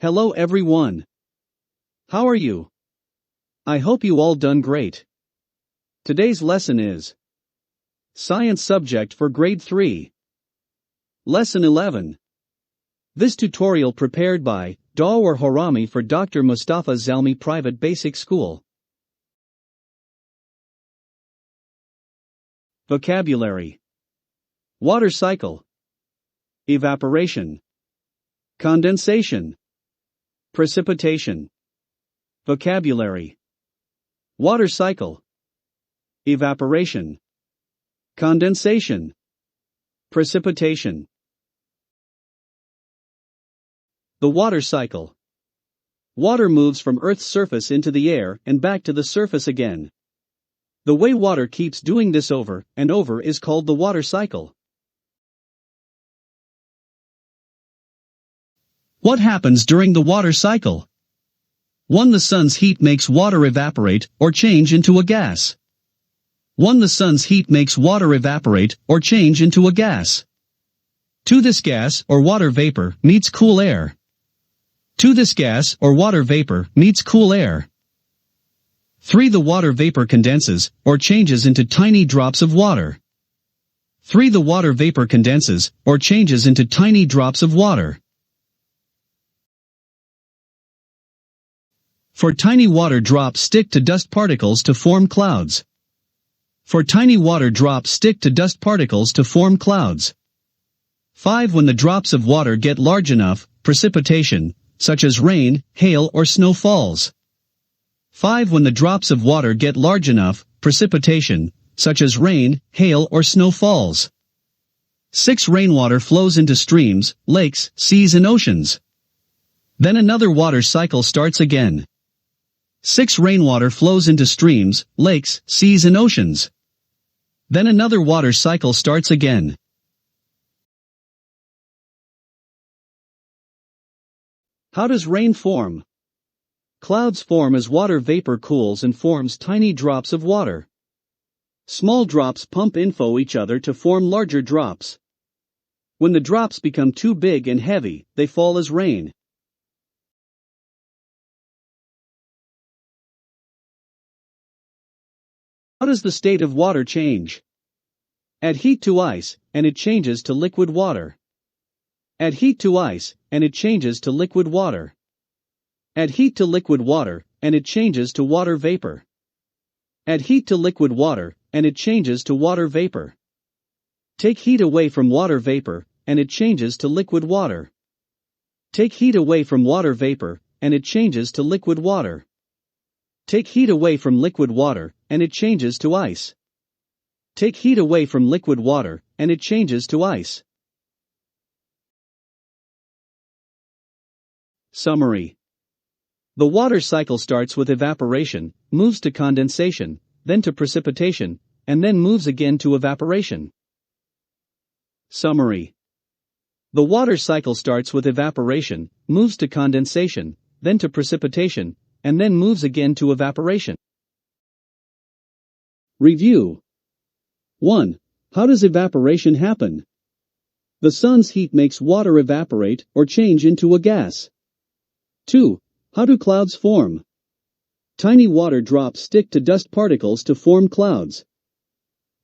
Hello everyone. How are you? I hope you all done great. Today's lesson is Science subject for Grade 3. Lesson 11. This tutorial prepared by Dawar hawrami for Dr. Mustafa Zalmi Private Basic School. Vocabulary. Water cycle. Evaporation. Condensation. Precipitation. Vocabulary. Water cycle. Evaporation. Condensation. Precipitation. The water cycle. Water moves from Earth's surface into the air and back to the surface again. The way water keeps doing this over and over is called the water cycle. What happens during the water cycle? 1. The sun's heat makes water evaporate or change into a gas. 1. The sun's heat makes water evaporate or change into a gas. 2. This gas or water vapor meets cool air. 2. This gas or water vapor meets cool air. 3. The water vapor condenses or changes into tiny drops of water. 3. The water vapor condenses or changes into tiny drops of water. For tiny water drops stick to dust particles to form clouds. For tiny water drops stick to dust particles to form clouds. 5. When the drops of water get large enough, precipitation, such as rain, hail or snow falls. 5. When the drops of water get large enough, precipitation, such as rain, hail or snow falls. 6. Rainwater flows into streams, lakes, seas and oceans. Then another water cycle starts again. 6. Rainwater flows into streams, lakes, seas and oceans. Then another water cycle starts again. How does rain form? Clouds form as water vapor cools and forms tiny drops of water. Small drops pump into each other to form larger drops. When the drops become too big and heavy, they fall as rain. How does the state of water change? Add heat to ice, and it changes to liquid water. Add heat to ice, and it changes to liquid water. Add heat to liquid water, and it changes to water vapor. Add heat to liquid water, and it changes to water vapor. Take heat away from water vapor, and it changes to liquid water. Take heat away from water vapor, and it changes to liquid water. Take heat away from liquid water, and it changes to ice. Take heat away from liquid water, and it changes to ice. Summary. The water cycle starts with evaporation, moves to condensation, then to precipitation, and then moves again to evaporation. Summary. The water cycle starts with evaporation, moves to condensation, then to precipitation, and then moves again to evaporation. Review. 1. How does evaporation happen? The sun's heat makes water evaporate or change into a gas. 2. How do clouds form? Tiny water drops stick to dust particles to form clouds.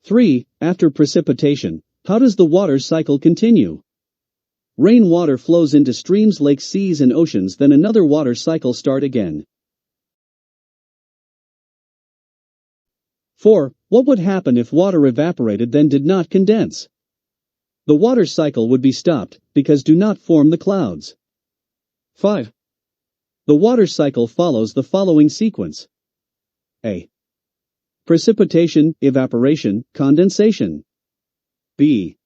3. After precipitation, how does the water cycle continue? Rainwater flows into streams, lakes, seas and oceans, then another water cycle start again. 4. What would happen if water evaporated then did not condense? The water cycle would be stopped, because do not form the clouds. 5. The water cycle follows the following sequence. A. Precipitation, evaporation, condensation. B.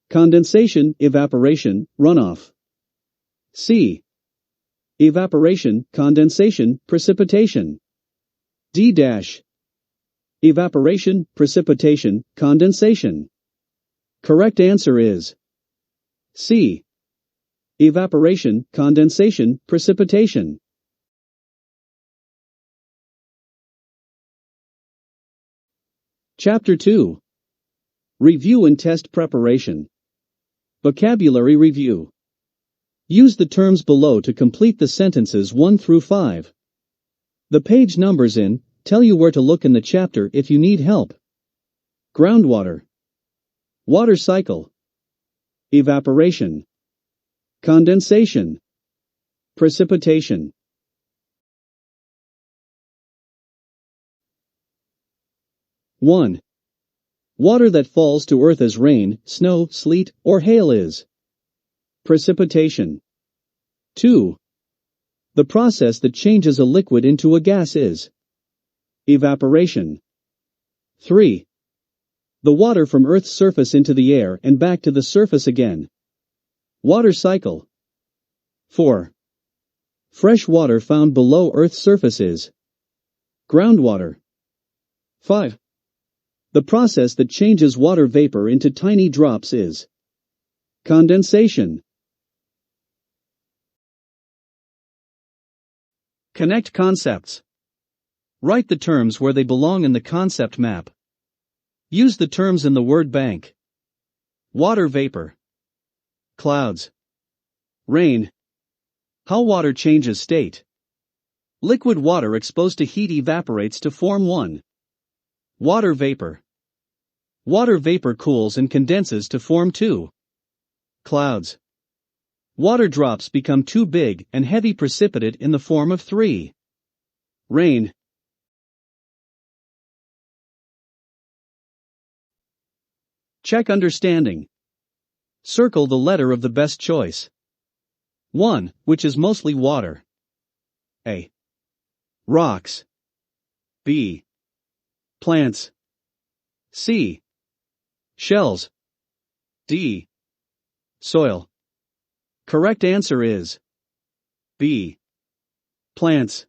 Condensation, evaporation, runoff. C. Evaporation, condensation, precipitation. D. Evaporation, precipitation, condensation. Correct answer is C. Evaporation, condensation, precipitation. Chapter 2. Review and test preparation. Vocabulary review. Use the terms below to complete the sentences 1 through 5. The page numbers tell you where to look in the chapter if you need help. Groundwater. Water cycle. Evaporation. Condensation. Precipitation. One. Water that falls to earth as rain, snow, sleet, or hail is precipitation. 2. The process that changes a liquid into a gas is evaporation. 3. The water from Earth's surface into the air and back to the surface again. Water cycle. 4. Fresh water found below Earth's surface is groundwater. 5. The process that changes water vapor into tiny drops is condensation. Connect concepts. Write the terms where they belong in the concept map. Use the terms in the word bank. Water vapor. Clouds. Rain. How water changes state. Liquid water exposed to heat evaporates to form 1. Water vapor. Water vapor cools and condenses to form 2. Clouds. Water drops become too big and heavy precipitate in the form of 3. Rain. Check understanding. Circle the letter of the best choice. 1, which is mostly water. A. Rocks. B. Plants. C. Shells. D. Soil. Correct answer is B. Plants.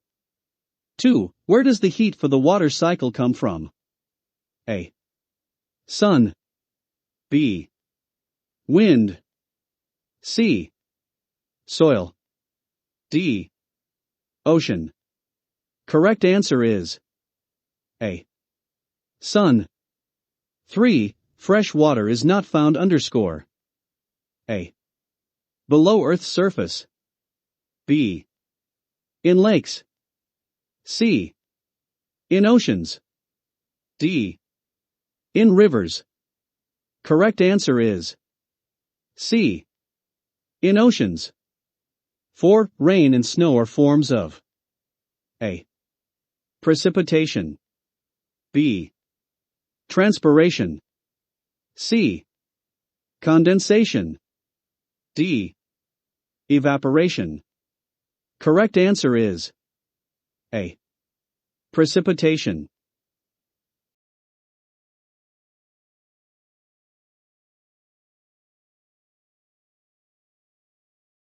2. Where does the heat for the water cycle come from? A. Sun. B. Wind. C. Soil. D. Ocean. Correct answer is A. Sun. 3. Fresh water is not found underscore A. Below Earth's surface. B. In lakes. C. In oceans. D. In rivers. Correct answer is C. In oceans. 4. Rain and snow are forms of A. Precipitation. B. Transpiration. C. Condensation. D. Evaporation. Correct answer is A. Precipitation.